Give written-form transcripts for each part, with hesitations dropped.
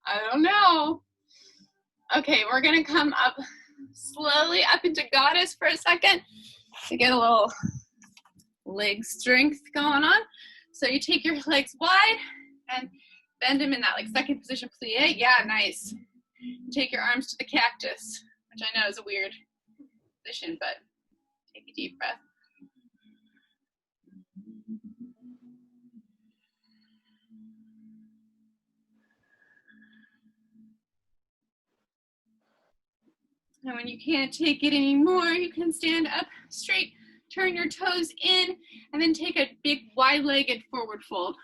I don't know. Okay, we're gonna come up slowly up into goddess for a second to get a little leg strength going on. So you take your legs wide and bend them in that like second position plie. Yeah, nice. Take your arms to the cactus, which I know is a weird position, but take a deep breath. And when you can't take it anymore, you can stand up straight, turn your toes in, and then take a big wide-legged forward fold.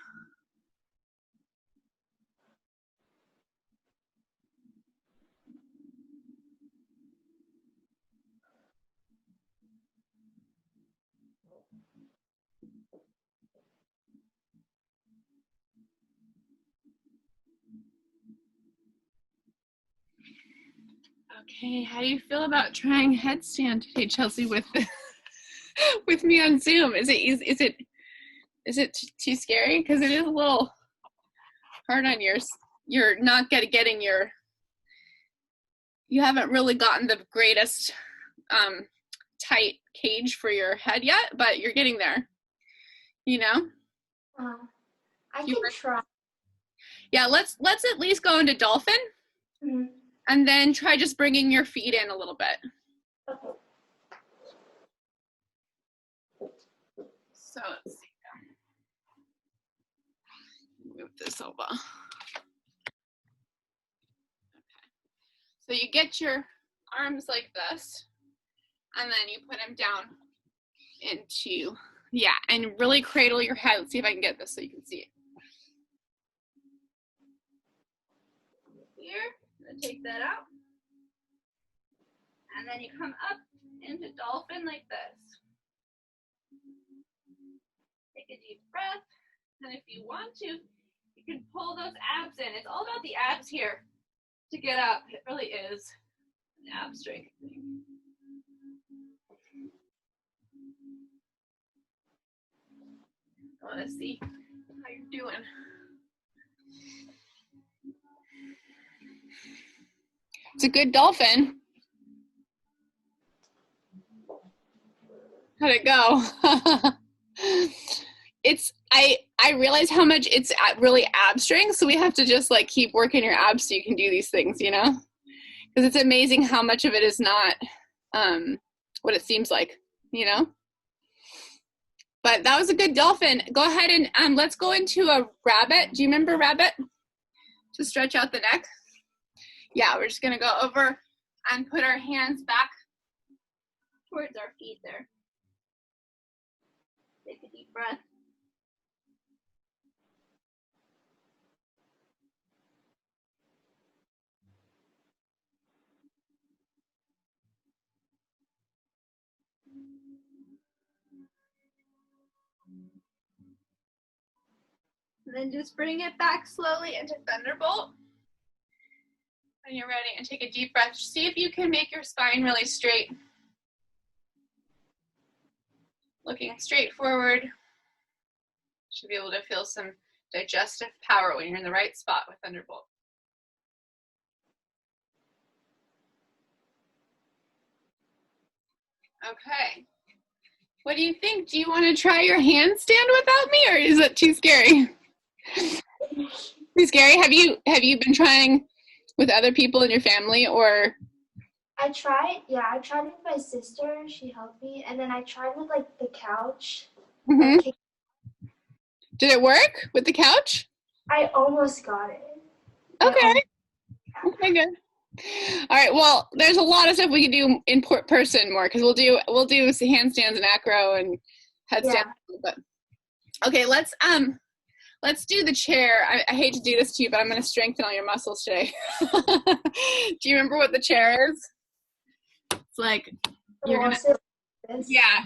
Okay, how do you feel about trying headstand today, Chelsea, with with me on Zoom? Is it too scary? Because it is a little hard on yours. You're not getting your. You haven't really gotten the greatest tight cage for your head yet, but you're getting there. You know. I can try. Yeah, let's at least go into dolphin. Mm-hmm. And then try just bringing your feet in a little bit. Okay. So let's see. Move this over. Okay. So you get your arms like this, and then you put them down into, yeah, and really cradle your head. Let's see if I can get this so you can see it. Here, I'm gonna take that out. And then you come up into dolphin like this. Take a deep breath. And if you want to, you can pull those abs in. It's all about the abs here to get up. It really is an ab strength thing. I want to see how you're doing. It's a good dolphin. How'd it go? I realize how much it's really ab strength, so we have to just like keep working your abs so you can do these things, you know? Because it's amazing how much of it is not what it seems like, you know? But that was a good dolphin. Go ahead and let's go into a rabbit. Do you remember rabbit? To stretch out the neck. Yeah, we're just gonna go over and put our hands back towards our feet there. Take a deep breath. And then just bring it back slowly into Thunderbolt. When you're ready, and take a deep breath. See if you can make your spine really straight. Looking straight forward. Should be able to feel some digestive power when you're in the right spot with Thunderbolt. Okay. What do you think? Do you want to try your handstand without me, or is it too scary? Too scary? Have you been trying with other people in your family, or? I tried with my sister. She helped me, and then I tried with like the couch. Mm-hmm. Did it work with the couch? I almost got it. Okay. Okay, good. All right. Well, there's a lot of stuff we can do in person more, because we'll do handstands and acro and headstands. Yeah. But okay, let's do the chair. I hate to do this to you, but I'm going to strengthen all your muscles today. Do you remember what the chair is? It's like you're gonna. Yeah.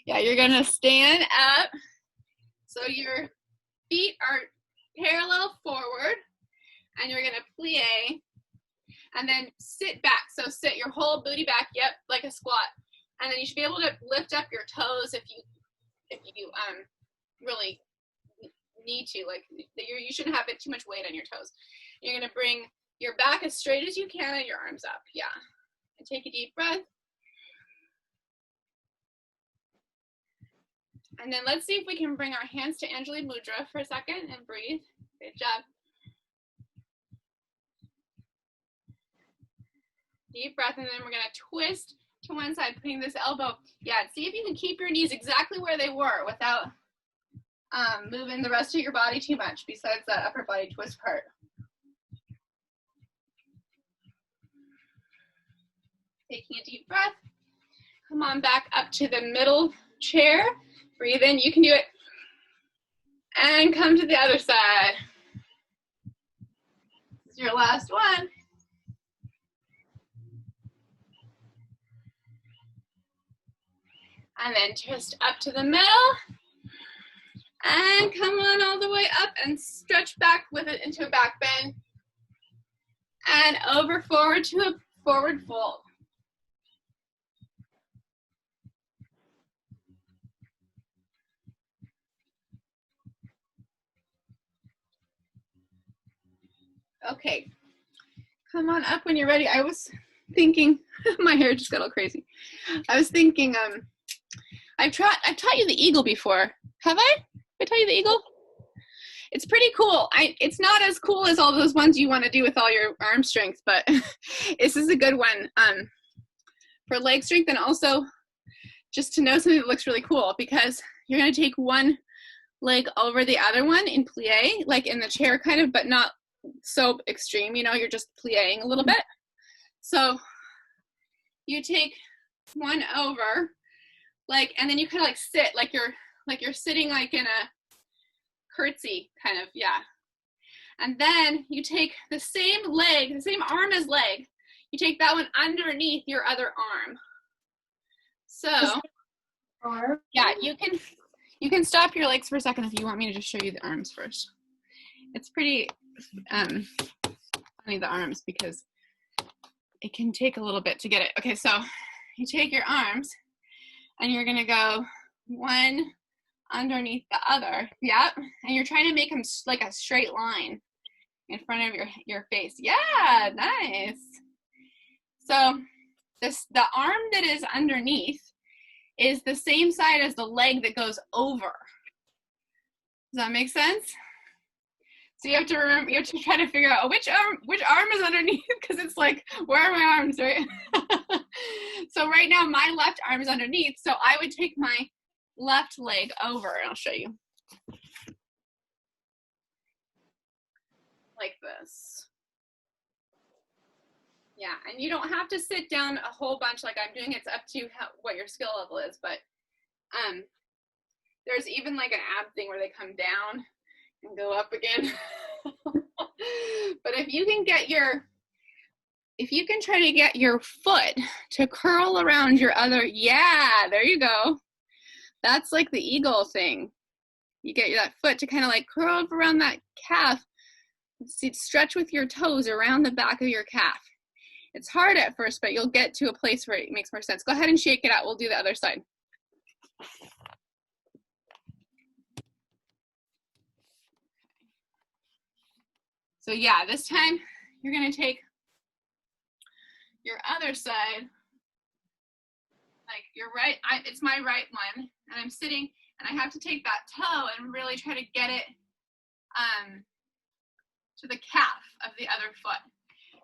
You're gonna stand up, so your feet are parallel forward, and you're gonna plie. And then sit back. So sit your whole booty back, yep, like a squat. And then you should be able to lift up your toes if you really need to. Like you shouldn't have it too much weight on your toes. You're gonna bring your back as straight as you can and your arms up. Yeah. And take a deep breath. And then let's see if we can bring our hands to Anjali Mudra for a second and breathe. Good job. Deep breath, and then we're gonna twist to one side, putting this elbow. Yeah, see if you can keep your knees exactly where they were without moving the rest of your body too much besides that upper body twist part. Taking a deep breath. Come on back up to the middle chair. Breathe in, you can do it. And come to the other side. This is your last one. And then twist up to the middle. And come on all the way up and stretch back with it into a back bend. And over forward to a forward fold. Okay, come on up when you're ready. I was thinking, my hair just got all crazy. I was thinking, I've taught you the eagle before. Have I? Did I taught you the eagle? It's pretty cool. It's not as cool as all those ones you want to do with all your arm strength, but this is a good one for leg strength, and also just to know something that looks really cool, because you're going to take one leg over the other one in plie, like in the chair kind of, but not so extreme, you know, you're just plieing a little bit. So you take one over, like, and then you kind of like sit like you're sitting like in a curtsy kind of, yeah. And then you take the same leg, the same arm as leg, you take that one underneath your other arm. So yeah, you can stop your legs for a second if you want me to just show you the arms first. It's pretty funny, the arms, because it can take a little bit to get it. Okay, so you take your arms and you're gonna go one underneath the other. Yep. And you're trying to make them like a straight line in front of your face. Yeah, nice. So the arm that is underneath is the same side as the leg that goes over. Does that make sense? So you have to remember, you have to try to figure out which arm is underneath, because it's like, where are my arms, right? So right now my left arm is underneath, so I would take my left leg over, and I'll show you. Like this. Yeah, and you don't have to sit down a whole bunch like I'm doing. It's up to what your skill level is, but there's even like an ab thing where they come down and go up again. But if you can try to get your foot to curl around your other, yeah, there you go. That's like the eagle thing. You get that foot to kind of like curl up around that calf. See, stretch with your toes around the back of your calf. It's hard at first, but you'll get to a place where it makes more sense. Go ahead and shake it out. We'll do the other side. So yeah, this time you're gonna take your other side, like your right, it's my right one, and I'm sitting, and I have to take that toe and really try to get it to the calf of the other foot.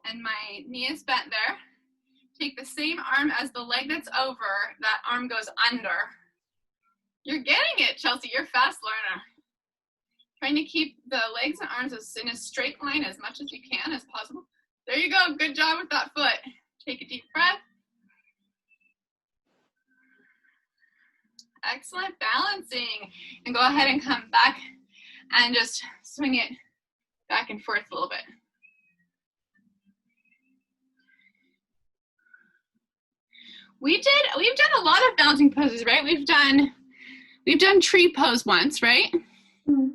And my knee is bent there. Take the same arm as the leg that's over, that arm goes under. You're getting it, Chelsea, you're a fast learner. Trying to keep the legs and arms in a straight line as much as you can as possible. There you go, good job with that foot. Take a deep breath. Excellent, balancing. And go ahead and come back and just swing it back and forth a little bit. We've done a lot of balancing poses, right? We've done tree pose once, right? Mm-hmm.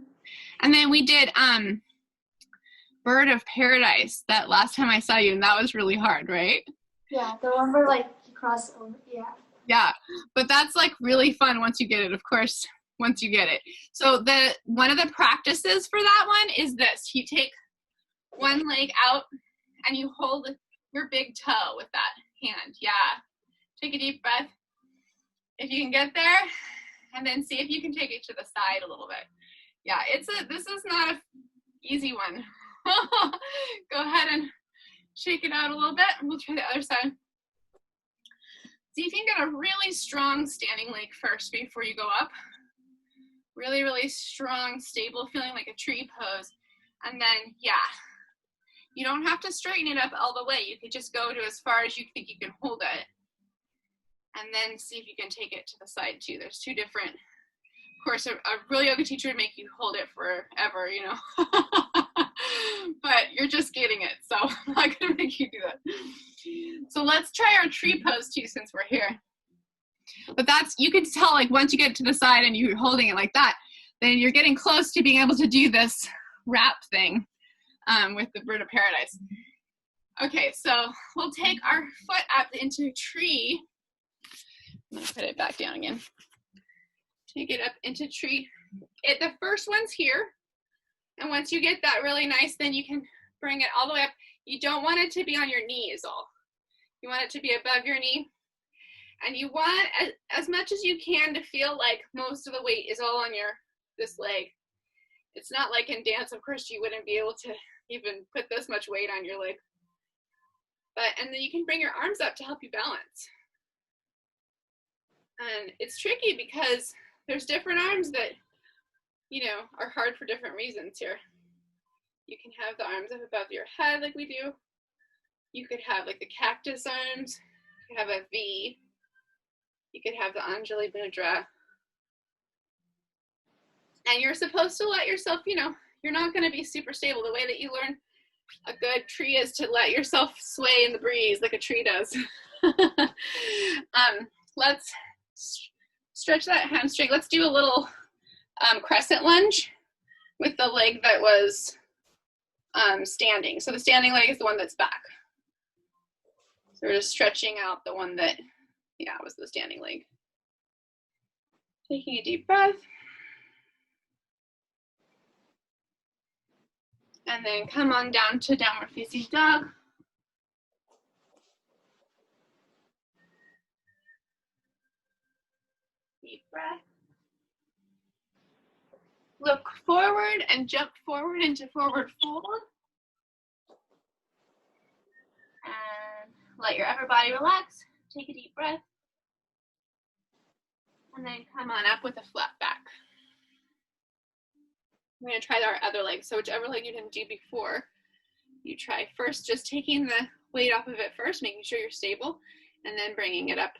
And then we did bird of paradise that last time I saw you, and that was really hard, right? Yeah, the one where like you cross over, yeah. Yeah, but that's like really fun once you get it. Of course, once you get it. So one of the practices for that one is this. You take one leg out and you hold your big toe with that hand. Yeah. Take a deep breath. If you can get there, and then see if you can take it to the side a little bit. Yeah, this is not an easy one. Go ahead and shake it out a little bit, and we'll try the other side. See if you can get a really strong standing leg first before you go up. Really, really strong, stable, feeling like a tree pose. And then, yeah, you don't have to straighten it up all the way. You could just go to as far as you think you can hold it. And then see if you can take it to the side too. There's two different, of course, a real yoga teacher would make you hold it forever, you know. But you're just getting it, so I'm not gonna make you do that. So let's try our tree pose too, since we're here. But you can tell, like, once you get to the side and you're holding it like that, then you're getting close to being able to do this wrap thing with the bird of paradise. Okay, so we'll take our foot up into a tree. I'm gonna put it back down again. Take it up into tree. The first one's here. And once you get that really nice, then you can bring it all the way up. You don't want it to be on your knee is all. You want it to be above your knee. And you want as much as you can to feel like most of the weight is all on this leg. It's not like in dance, of course, you wouldn't be able to even put this much weight on your leg. And then you can bring your arms up to help you balance. And it's tricky because there's different arms that, you know, are hard for different reasons here. You can have the arms up above your head like we do. You could have like the cactus arms. You could have a V. You could have the Anjali Mudra. And you're supposed to let yourself, you know, you're not going to be super stable. The way that you learn a good tree is to let yourself sway in the breeze like a tree does. Let's stretch that hamstring. Let's do a little crescent lunge with the leg that was standing. So the standing leg is the one that's back. So we're just stretching out the one that, yeah, was the standing leg. Taking a deep breath. And then come on down to downward facing dog. Deep breath. Look forward and jump forward into forward fold. And let your upper body relax. Take a deep breath. And then come on up with a flat back. We're going to try our other leg. So whichever leg you didn't do before, you try first just taking the weight off of it first, making sure you're stable, and then bringing it up.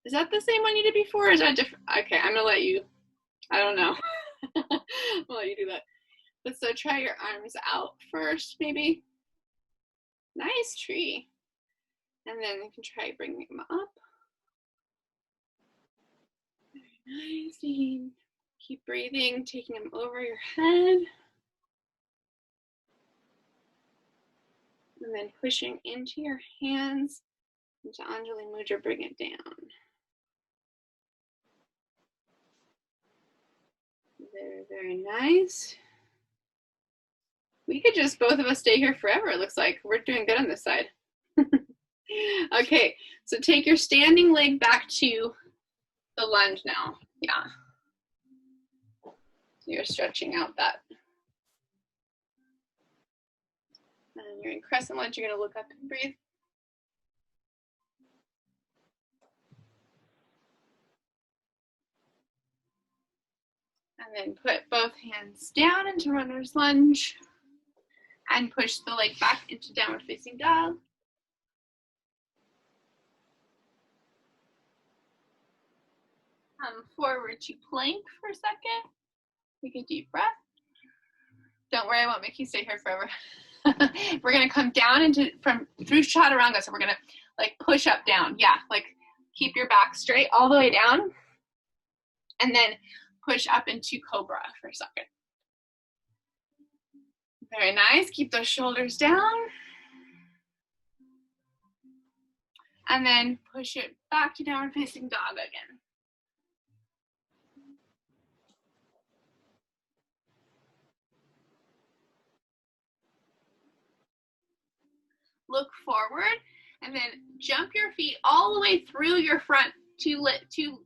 Is that the same one you did before, or is that different? Okay, I'm going to let you, I don't know. I'll let you do that. But so try your arms out first, maybe. Nice tree. And then you can try bringing them up. Very nice. Keep breathing, taking them over your head. And then pushing into your hands, into Anjali Mudra, bring it down. Very, very nice. We could just, both of us, stay here forever, it looks like. We're doing good on this side. Okay, so take your standing leg back to the lunge now. Yeah. You're stretching out that. And you're in crescent lunge, you're gonna look up and breathe. And then put both hands down into runner's lunge and push the leg back into downward facing dog. Come forward to plank for a second. Take a deep breath. Don't worry, I won't make you stay here forever. We're gonna come down through chaturanga. So we're gonna like push up down. Yeah, like keep your back straight all the way down. And then push up into cobra for a second. Very nice. Keep those shoulders down. And then push it back to downward facing dog again. look forward, and then jump your feet all the way through your front two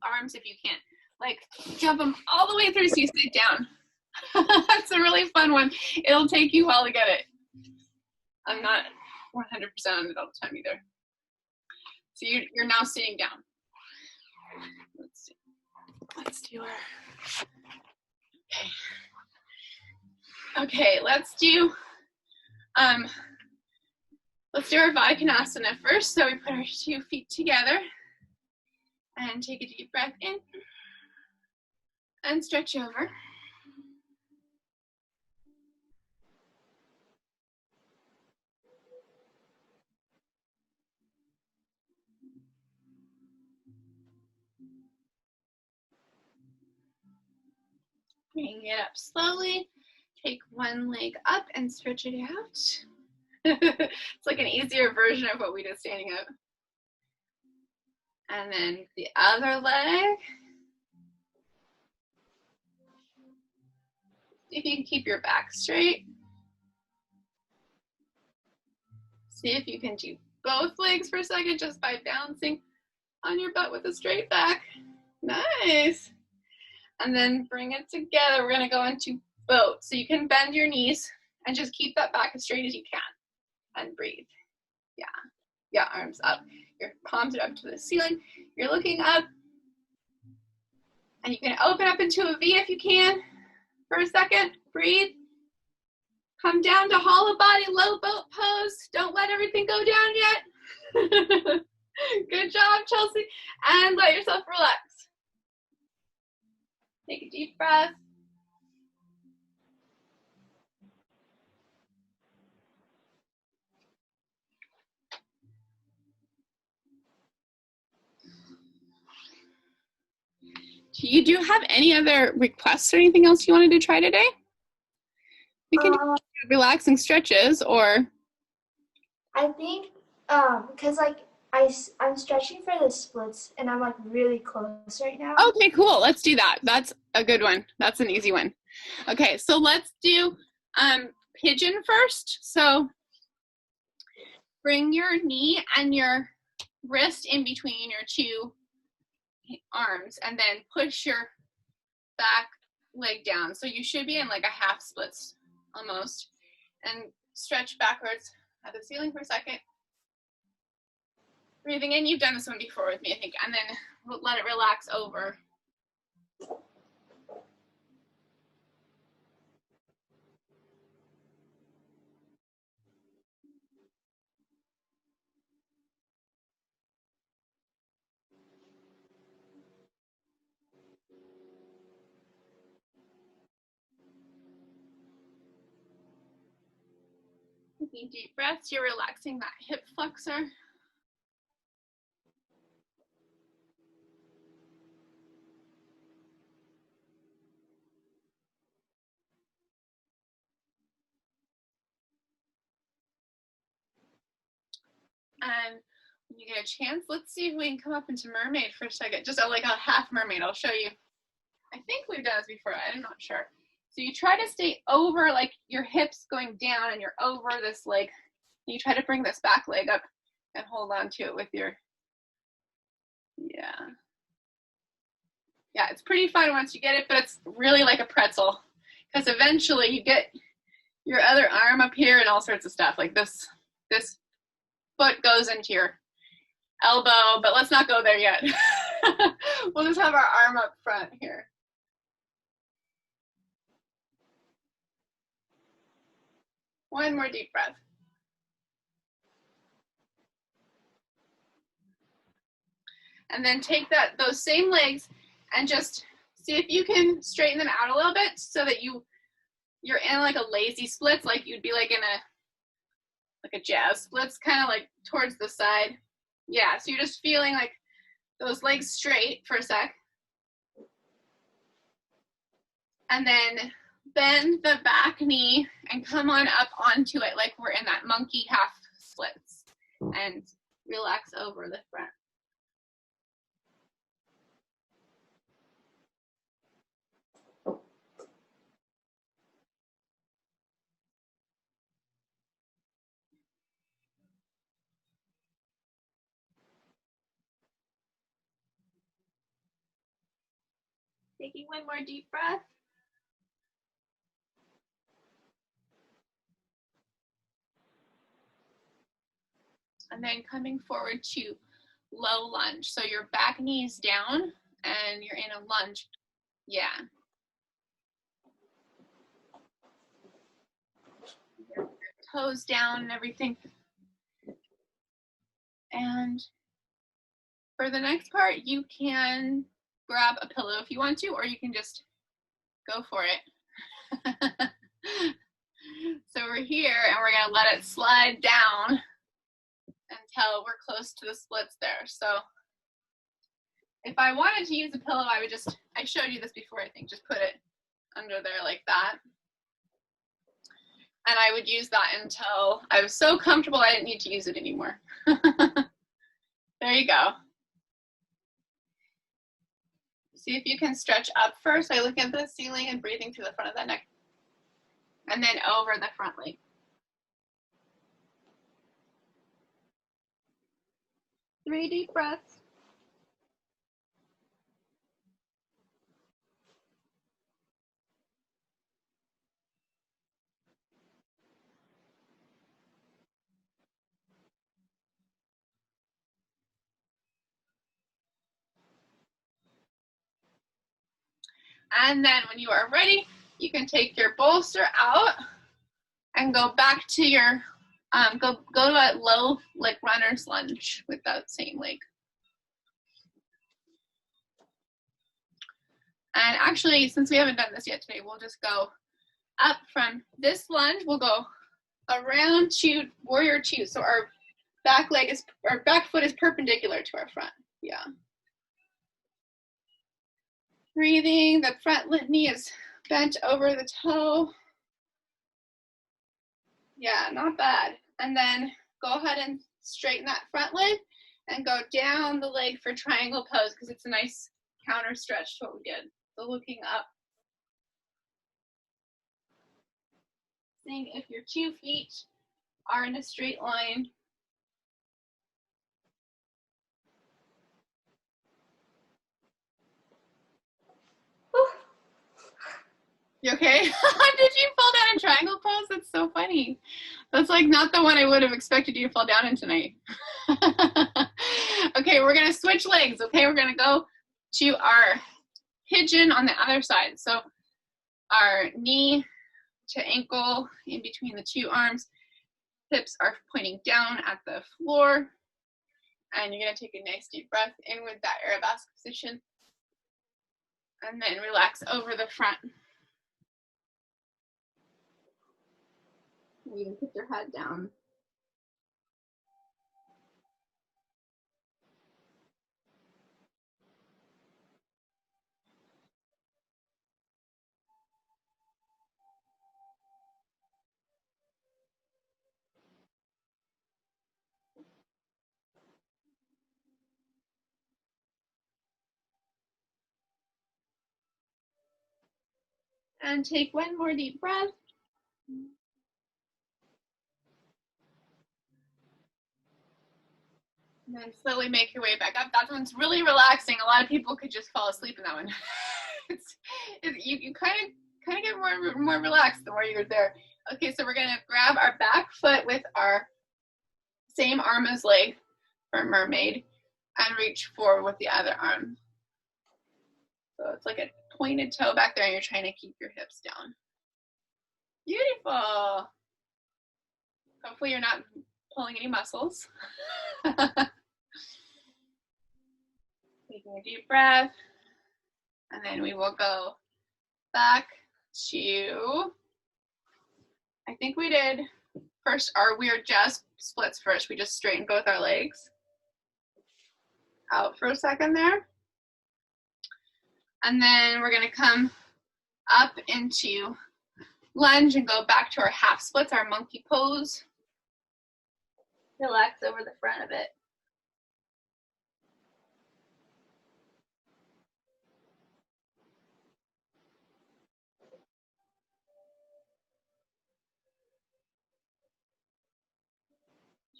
arms if you can. Like jump them all the way through so you sit down. That's a really fun one. It'll take you a while to get it. I'm not 100% on it all the time either. So you're now sitting down. Let's see. Let's do our. Okay, let's do our Vajkonasana first. So we put our 2 feet together and take a deep breath in and stretch over. Bring it up slowly. Take one leg up and stretch it out. It's like an easier version of what we did standing up. And then the other leg. See if you can keep your back straight. See if you can do both legs for a second just by bouncing on your butt with a straight back. Nice. And then bring it together. We're going to go into boat. So you can bend your knees and just keep that back as straight as you can. And breathe. Yeah, arms up. Your palms are up to the ceiling. You're looking up. And you can open up into a V if you can. For a second, breathe. Come down to hollow body, low boat pose. Don't let everything go down yet. Good job, Chelsea. And let yourself relax. Take a deep breath. Do you have any other requests or anything else you wanted to try today? We can do relaxing stretches or. I think because like I'm stretching for the splits and I'm like really close right now. Okay, cool. Let's do that. That's a good one. That's an easy one. Okay, so let's do pigeon first. So bring your knee and your wrist in between your 2 arms and then push your back leg down. So you should be in like a half splits almost. And stretch backwards at the ceiling for a second. Breathing in, you've done this one before with me, I think, and then let it relax over. Taking deep breaths, you're relaxing that hip flexor. And when you get a chance, let's see if we can come up into mermaid for a second. Just like a half mermaid, I'll show you. I think we've done this before, I'm not sure. So you try to stay over, like your hips going down and you're over this leg. You try to bring this back leg up and hold on to it with your, yeah, it's pretty fun once you get it, but it's really like a pretzel because eventually you get your other arm up here and all sorts of stuff like this foot goes into your elbow, but let's not go there yet. We'll just have our arm up front here. One more deep breath. And then take those same legs and just see if you can straighten them out a little bit so that you're in like a lazy splits, like you'd be like in a jazz splits, kind of like towards the side. Yeah, so you're just feeling like those legs straight for a sec. And then bend the back knee and come on up onto it like we're in that monkey half splits. And relax over the front. Taking one more deep breath. And then coming forward to low lunge. So your back knee's down and you're in a lunge. Yeah. Your toes down and everything. And for the next part, you can grab a pillow if you want to, or you can just go for it. So we're here and we're gonna let it slide down until we're close to the splits there. So if I wanted to use a pillow, I showed you this before, I think, just put it under there like that. And I would use that until I was so comfortable I didn't need to use it anymore. There you go. See if you can stretch up first by looking at the ceiling and breathing through the front of the neck. And then over the front leg. Three deep breaths. And then when you are ready, you can take your bolster out and go back to your, go to a low like runner's lunge with that same leg. And actually, since we haven't done this yet today, we'll just go up from this lunge. We'll go around to warrior two. So our back foot is perpendicular to our front. Yeah. Breathing, the front knee is bent over the toe. Yeah, not bad. And then go ahead and straighten that front leg and go down the leg for triangle pose because it's a nice counter stretch to what we did. So looking up. Seeing if your 2 feet are in a straight line. You okay? Did you fall down in triangle pose? That's so funny. That's like not the one I would have expected you to fall down in tonight. Okay, we're gonna switch legs. Okay, we're gonna go to our pigeon on the other side. So our knee to ankle in between the 2 arms. Hips are pointing down at the floor. And you're gonna take a nice deep breath in with that Arabesque position. And then relax over the front. You can put your head down. And take one more deep breath. And then slowly make your way back up. That one's really relaxing. A lot of people could just fall asleep in that one. You kind of get more relaxed the more you're there. Okay, so we're gonna grab our back foot with our same arm as leg for mermaid and reach forward with the other arm. So it's like a pointed toe back there and you're trying to keep your hips down. Beautiful. Hopefully you're not pulling any muscles. Taking a deep breath. And then we will go back to, I think we did first our weird jazz splits first. We just straightened both our legs out for a second there. And then we're gonna come up into lunge and go back to our half splits, our monkey pose. Relax over the front of it.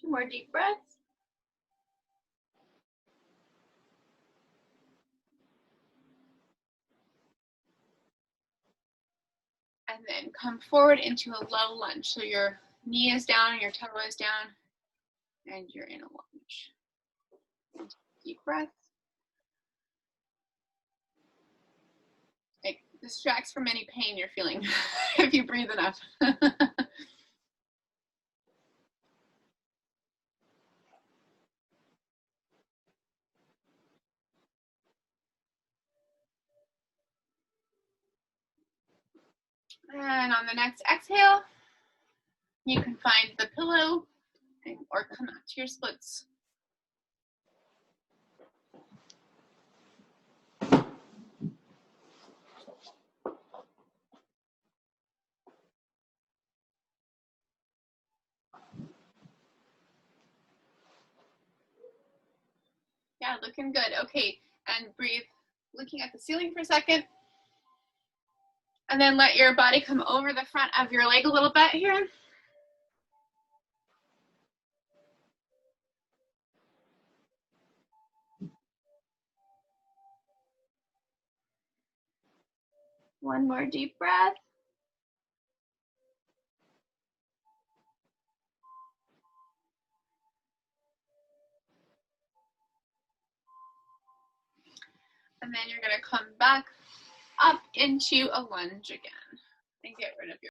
Two more deep breaths. And then come forward into a low lunge. So your knee is down, your toe is down, and you're in a lunge. Deep breath. It distracts from any pain you're feeling if you breathe enough. And on the next exhale, you can find the pillow or come out to your splits. Yeah, looking good. Okay, and breathe, looking at the ceiling for a second. And then let your body come over the front of your leg a little bit here. One more deep breath. And then you're going to come back up into a lunge again and get rid of your